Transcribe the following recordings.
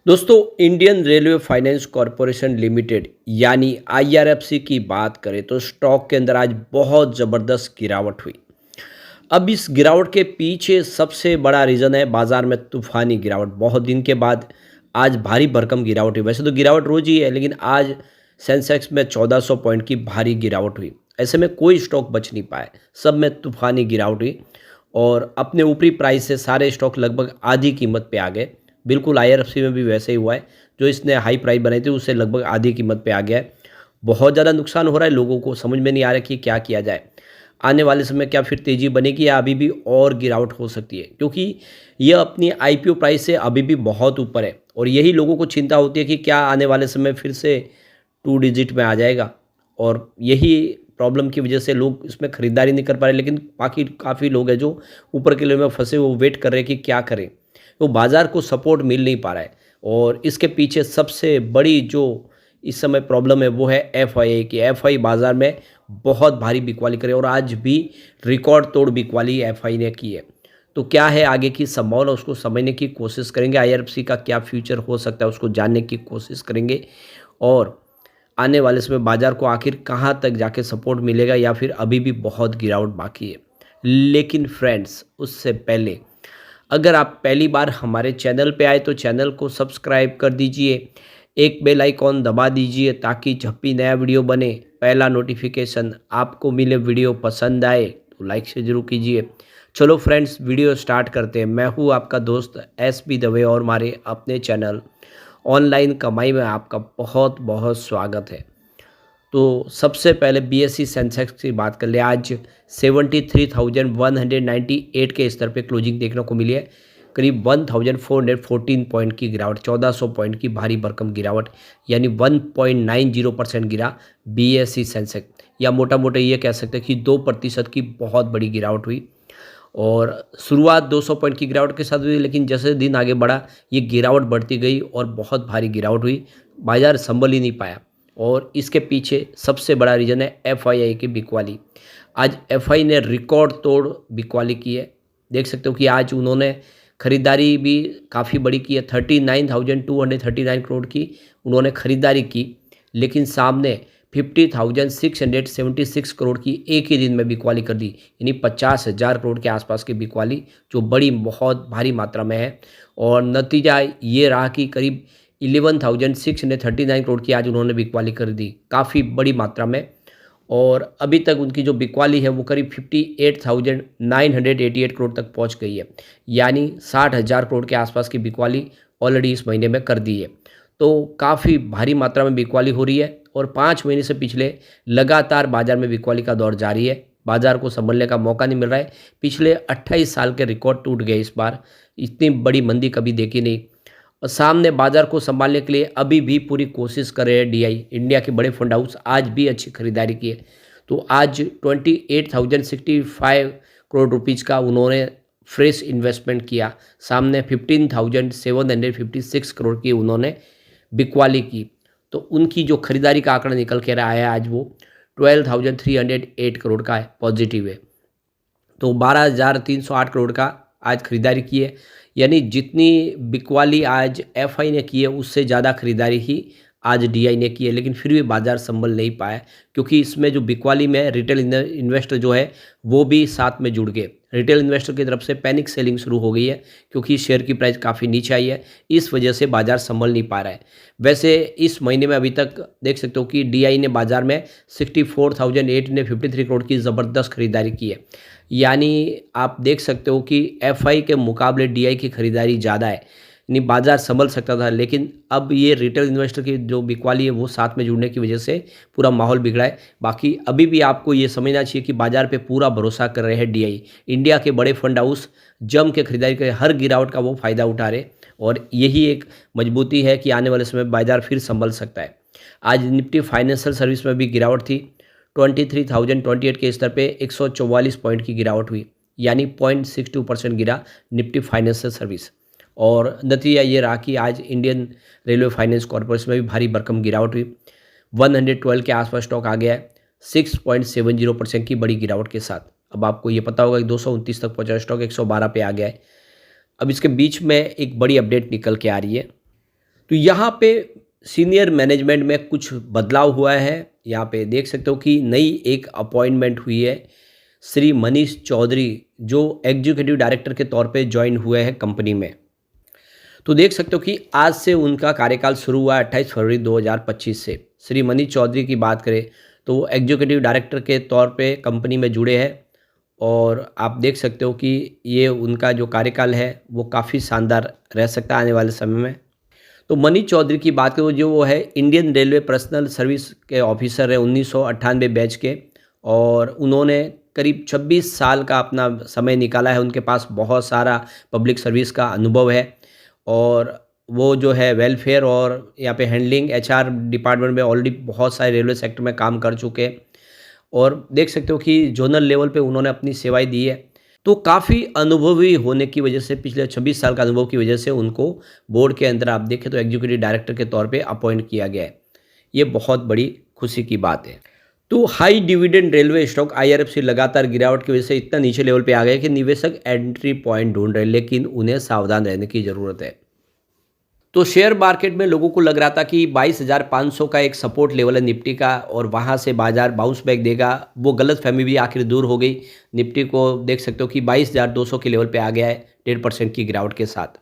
दोस्तों, Indian railway finance corporation limited यानी IRFC की बात करें तो स्टॉक के अंदर आज बहुत ज़बरदस्त गिरावट हुई। अब इस गिरावट के पीछे सबसे बड़ा रीज़न है बाज़ार में तूफ़ानी गिरावट। बहुत दिन के बाद आज भारी भरकम गिरावट हुई। वैसे तो गिरावट रोज़ ही है, लेकिन आज सेंसेक्स में 1400 पॉइंट की भारी गिरावट हुई। ऐसे में कोई स्टॉक बच नहीं पाए, सब में तूफ़ानी गिरावट हुई और अपने ऊपरी प्राइस से सारे स्टॉक लगभग आधी कीमत पे आ गए। बिल्कुल आईआरएफसी में भी वैसे ही हुआ है, जो इसने हाई प्राइस बनाई थी उससे लगभग आधी कीमत पे आ गया है। बहुत ज़्यादा नुकसान हो रहा है, लोगों को समझ में नहीं आ रहा कि क्या किया जाए। आने वाले समय क्या फिर तेज़ी बनेगी या अभी भी और गिरावट हो सकती है? क्योंकि यह अपनी आईपीओ प्राइस से अभी भी बहुत ऊपर है और यही लोगों को चिंता होती है कि क्या आने वाले समय फिर से 2 डिजिट में आ जाएगा और यही प्रॉब्लम की वजह से लोग इसमें खरीदारी नहीं कर पा रहे। लेकिन बाकी काफ़ी लोग हैं जो ऊपर किले में फँसे, वो वेट कर रहे हैं कि क्या करें। तो बाज़ार को सपोर्ट मिल नहीं पा रहा है और इसके पीछे सबसे बड़ी जो इस समय प्रॉब्लम है वो है एफआईआई की। एफआई बाज़ार में बहुत भारी बिकवाली करे और आज भी रिकॉर्ड तोड़ बिकवाली एफआई ने की है। तो क्या है आगे की संभावना, उसको समझने की कोशिश करेंगे। आईआरएफसी का क्या फ्यूचर हो सकता है उसको जानने की कोशिश करेंगे और आने वाले समय बाज़ार को आखिर कहाँ तक जाके सपोर्ट मिलेगा या फिर अभी भी बहुत गिरावट बाकी है। लेकिन फ्रेंड्स, उससे पहले अगर आप पहली बार हमारे चैनल पे आए तो चैनल को सब्सक्राइब कर दीजिए, एक बेल आइकॉन दबा दीजिए ताकि जब भी नया वीडियो बने पहला नोटिफिकेशन आपको मिले। वीडियो पसंद आए तो लाइक से ज़रूर कीजिए। चलो फ्रेंड्स, वीडियो स्टार्ट करते हैं। मैं हूँ आपका दोस्त एस बी दवे और हमारे अपने चैनल ऑनलाइन कमाई में आपका बहुत बहुत स्वागत है। तो सबसे पहले बीएसई सेंसेक्स की बात कर ले। आज 73,198 के स्तर पे क्लोजिंग देखने को मिली है। करीब 1414 पॉइंट की गिरावट, 1400 पॉइंट की भारी भरकम गिरावट, यानी 1.90% गिरा बीएसई सेंसेक्स, या मोटा मोटा ये कह सकते हैं कि 2% की बहुत बड़ी गिरावट हुई। और शुरुआत 200 पॉइंट की गिरावट के साथ हुई, लेकिन जैसे दिन आगे बढ़ा ये गिरावट बढ़ती गई और बहुत भारी गिरावट हुई। बाजार संभल ही नहीं पाया और इसके पीछे सबसे बड़ा रीज़न है एफआईआई की बिकवाली। आज एफआई ने रिकॉर्ड तोड़ बिकवाली की है। देख सकते हो कि आज उन्होंने खरीदारी भी काफ़ी बड़ी की है। 39,239 करोड़ की उन्होंने खरीदारी की, लेकिन सामने 50,676 करोड़ की एक ही दिन में बिकवाली कर दी, यानी 50,000 करोड़ के आसपास की बिकवाली, जो बड़ी बहुत भारी मात्रा में है। और नतीजा ये रहा कि करीब 11,639 करोड़ की आज उन्होंने बिकवाली कर दी, काफ़ी बड़ी मात्रा में। और अभी तक उनकी जो बिकवाली है वो करीब 58,988 करोड़ तक पहुंच गई है, यानी 60,000 करोड़ के आसपास की बिकवाली ऑलरेडी इस महीने में कर दी है। तो काफ़ी भारी मात्रा में बिकवाली हो रही है और 5 महीने से पिछले लगातार बाजार में बिकवाली का दौर जारी है। बाजार को संभलने का मौका नहीं मिल रहा है। पिछले 28 साल के रिकॉर्ड टूट गए इस बार। इतनी बड़ी मंदी कभी देखी नहीं। और सामने बाजार को संभालने के लिए अभी भी पूरी कोशिश कर रहे हैं डीआई, इंडिया के बड़े फंड हाउस। आज भी अच्छी खरीदारी की है। तो आज 28,065 करोड़ रुपीज़ का उन्होंने फ्रेश इन्वेस्टमेंट किया। सामने 15,756 करोड़ की उन्होंने बिकवाली की। तो उनकी जो खरीदारी का आंकड़ा निकल के रहा है आज वो 12,308 करोड़ का है, पॉजिटिव है। तो 12,308 करोड़ का आज खरीदारी की है, यानी जितनी बिकवाली आज एफआई ने की है उससे ज़्यादा खरीदारी ही आज डीआई ने की है। लेकिन फिर भी बाजार संभल नहीं पाया, क्योंकि इसमें जो बिकवाली में रिटेल इन्वेस्टर जो है वो भी साथ में जुड़ गए। रिटेल इन्वेस्टर की तरफ से पैनिक सेलिंग शुरू हो गई है, क्योंकि शेयर की प्राइस काफ़ी नीचे आई है। इस वजह से बाजार संभल नहीं पा रहा है। वैसे इस महीने में अभी तक देख सकते हो कि डीआई ने बाजार में 64,853 करोड़ की ज़बरदस्त खरीदारी की है। यानी आप देख सकते हो कि एफआई के मुकाबले डीआई की खरीदारी ज़्यादा है, यानी बाजार संभल सकता था। लेकिन अब ये रिटेल इन्वेस्टर की जो बिकवाली है वो साथ में जुड़ने की वजह से पूरा माहौल बिगड़ा है। बाकी अभी भी आपको ये समझना चाहिए कि बाजार पे पूरा भरोसा कर रहे हैं डीआई। इंडिया के बड़े फंड हाउस जम के खरीदारी कर, हर गिरावट का वो फ़ायदा उठा रहे और यही एक मजबूती है कि आने वाले समय बाजार फिर संभल सकता है। आज निफ्टी फाइनेंशियल सर्विस में भी गिरावट थी। 23,028 के स्तर पे 144 पॉइंट की गिरावट हुई, यानी 0.62% गिरा निफ्टी फाइनेंशियल सर्विस। और नतीजा ये रहा कि आज इंडियन रेलवे फाइनेंस कॉर्पोरेशन में भी भारी भरकम गिरावट हुई। 112 के आसपास स्टॉक आ गया है 6.70% की बड़ी गिरावट के साथ। अब आपको ये पता होगा कि 229 तक पहुंचा स्टॉक 112 पे आ गया है। अब इसके बीच में एक बड़ी अपडेट निकल के आ रही है। तो यहाँ पे सीनियर मैनेजमेंट में कुछ बदलाव हुआ है। यहाँ पे देख सकते हो कि नई एक अपॉइंटमेंट हुई है। श्री मनीष चौधरी जो एग्जीक्यूटिव डायरेक्टर के तौर पे ज्वाइन हुए हैं कंपनी में। तो देख सकते हो कि आज से उनका कार्यकाल शुरू हुआ 28 फरवरी 2025 से। श्री मनीष चौधरी की बात करें तो वो एग्जीक्यूटिव डायरेक्टर के तौर पे कंपनी में जुड़े हैं और आप देख सकते हो कि ये उनका जो कार्यकाल है वो काफ़ी शानदार रह सकता है आने वाले समय में। तो मनीष चौधरी की बात करूँ जो वो है इंडियन रेलवे पर्सनल सर्विस के ऑफिसर है 1998 बैच के और उन्होंने करीब 26 साल का अपना समय निकाला है। उनके पास बहुत सारा पब्लिक सर्विस का अनुभव है और वो जो है वेलफेयर और यहाँ पे हैंडलिंग एचआर डिपार्टमेंट में ऑलरेडी बहुत सारे रेलवे सेक्टर में काम कर चुके हैं और देख सकते हो कि जोनल लेवल पे उन्होंने अपनी सेवाएं दी है। तो काफ़ी अनुभवी होने की वजह से पिछले 26 साल का अनुभव की वजह से उनको बोर्ड के अंदर आप देखें तो एग्जीक्यूटिव डायरेक्टर के तौर पे अपॉइंट किया गया है। ये बहुत बड़ी खुशी की बात है। तो high dividend railway stock IRFC लगातार गिरावट की वजह से इतना नीचे लेवल पे आ गए कि निवेशक एंट्री पॉइंट ढूंढ रहे हैं, लेकिन उन्हें सावधान रहने की ज़रूरत है। तो शेयर मार्केट में लोगों को लग रहा था कि 22,500 का एक सपोर्ट लेवल है निफ्टी का और वहां से बाजार बाउंस बैक देगा। वो गलत फहमी भी आखिर दूर हो गई। निफ्टी को देख सकते हो कि 22,200 के लेवल पे आ गया है 1.5% की गिरावट के साथ।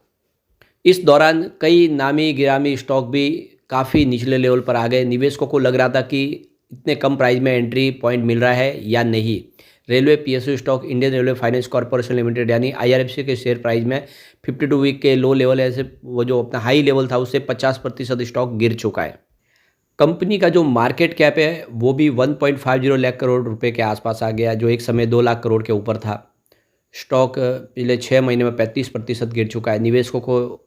इस दौरान कई नामी गिरामी स्टॉक भी काफ़ी निचले लेवल पर आ गए। निवेशकों को लग रहा था कि इतने कम प्राइस में एंट्री पॉइंट मिल रहा है या नहीं। Railway PSU stock Indian railway finance corporation limited यानी आईआरएफसी के शेयर प्राइस में 52 वीक के लो लेवल है, ऐसे वो जो अपना हाई लेवल था उससे 50% स्टॉक गिर चुका है। कंपनी का जो मार्केट कैप है वो भी 1.50 लाख करोड़ रुपए के आसपास आ गया, जो एक समय 2 लाख करोड़ के ऊपर था। स्टॉक पिछले 6 महीने में 35% गिर चुका है। निवेशकों को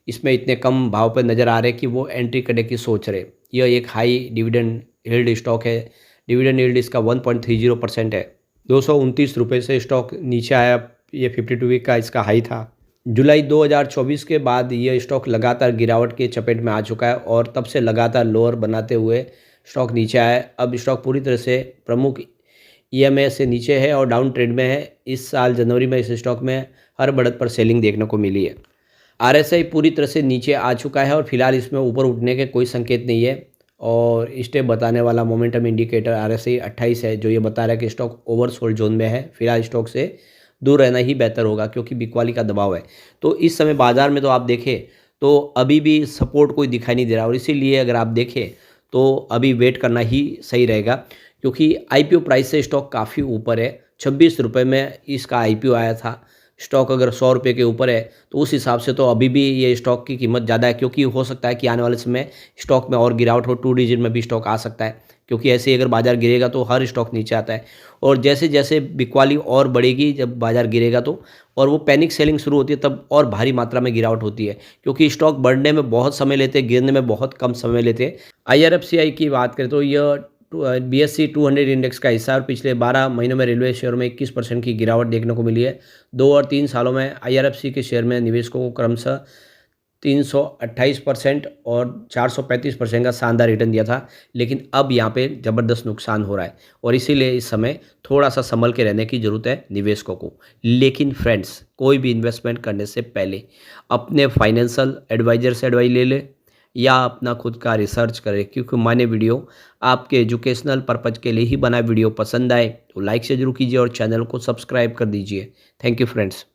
इसमें इतने कम भाव पर नज़र आ रहे कि वो एंट्री करने की सोच रहे। यह एक हाई डिविडेंड यील्ड स्टॉक है। डिविडेंड यील्ड इसका 1.30% है। 229 रुपये से स्टॉक नीचे आया। ये 52 वीक का इसका हाई था। जुलाई 2024 के बाद ये स्टॉक लगातार गिरावट के चपेट में आ चुका है और तब से लगातार लोअर बनाते हुए स्टॉक नीचे आया है। अब स्टॉक पूरी तरह से प्रमुख ईएमए से नीचे है और डाउन ट्रेंड में है। इस साल जनवरी में इस स्टॉक में हर बढ़त पर सेलिंग देखने को मिली है। आरएसआई पूरी तरह से नीचे आ चुका है और फिलहाल इसमें ऊपर उठने के कोई संकेत नहीं है और स्टेप बताने वाला मोमेंटम इंडिकेटर आरएसआई 28 है, जो ये बता रहा है कि स्टॉक ओवरसोल्ड जोन में है। फिलहाल स्टॉक से दूर रहना ही बेहतर होगा क्योंकि बिकवाली का दबाव है। तो इस समय बाजार में तो आप देखें तो अभी भी सपोर्ट कोई दिखाई नहीं दे रहा और इसीलिए अगर आप देखें तो अभी वेट करना ही सही रहेगा क्योंकि आईपीओ प्राइस से स्टॉक काफ़ी ऊपर है। 26 रुपये में इसका आईपीओ आया था। स्टॉक अगर 100 रुपये के ऊपर है तो उस हिसाब से तो अभी भी ये स्टॉक की कीमत ज़्यादा है, क्योंकि हो सकता है कि आने वाले समय स्टॉक में और गिरावट हो, 2 डिजिट में भी स्टॉक आ सकता है। क्योंकि ऐसे ही अगर बाजार गिरेगा तो हर स्टॉक नीचे आता है और जैसे जैसे बिकवाली और बढ़ेगी, जब बाजार गिरेगा तो और वो पैनिक सेलिंग शुरू होती है तब और भारी मात्रा में गिरावट होती है, क्योंकि स्टॉक बढ़ने में बहुत समय लेते हैं, गिरने में बहुत कम समय लेते हैं। आईआरएफसीआई की बात करें तो यह बीएससी 200 इंडेक्स का हिस्सा और पिछले 12 महीनों में रेलवे शेयर में 21% की गिरावट देखने को मिली है। 2 और 3 सालों में आईआरएफसी के शेयर में निवेशकों को क्रमशः 328% और 435% का शानदार रिटर्न दिया था, लेकिन अब यहाँ पे ज़बरदस्त नुकसान हो रहा है और इसीलिए इस समय थोड़ा सा संभल के रहने की ज़रूरत है निवेशकों को। लेकिन फ्रेंड्स, कोई भी इन्वेस्टमेंट करने से पहले अपने फाइनेंशियल एडवाइज़र से एडवाइस ले ले या अपना खुद का रिसर्च करें, क्योंकि मैंने वीडियो आपके एजुकेशनल पर्पज़ के लिए ही बनाए। वीडियो पसंद आए तो लाइक से जरूर कीजिए और चैनल को सब्सक्राइब कर दीजिए। Thank you friends.